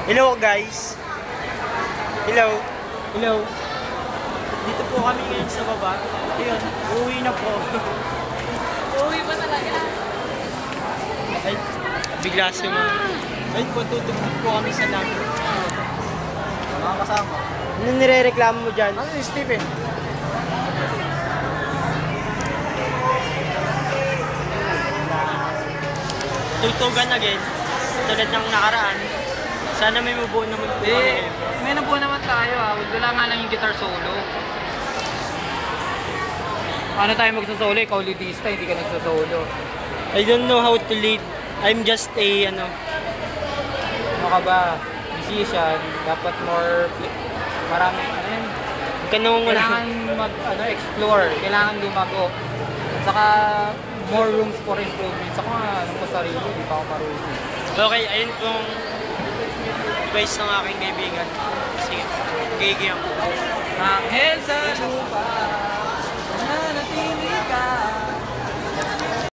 Hello guys. Hello. Hello. Dito po kami ngayon sa baba. Ayun, uuwi na po. Uuwi ba talaga? Ay, bigla sumama. Ay, tutugtog po kami sa langit. Mga kasama. Ano nirereklamo mo dyan? Ano yung Stephen? Tugtugan again. Tulad ng nakaraan. Sana may mabuo naman po kami. May nabuo naman tayo ha. Wala nga lang yung guitar solo. Paano tayo magsasolo? Ikaw leadista, hindi ka nagsasolo. I don't know how to lead. I'm just a, Ano ka ba? Musician, dapat more... Maraming, ano yun? Kailangan explore, kailangan lumago. Saka, more rooms for improvement. Saka ano ko sarili, hindi pa ako marunong. Okay, ayun pong advice ng aking kaibigan. Sige, gigiyang. Anghel sa lupa.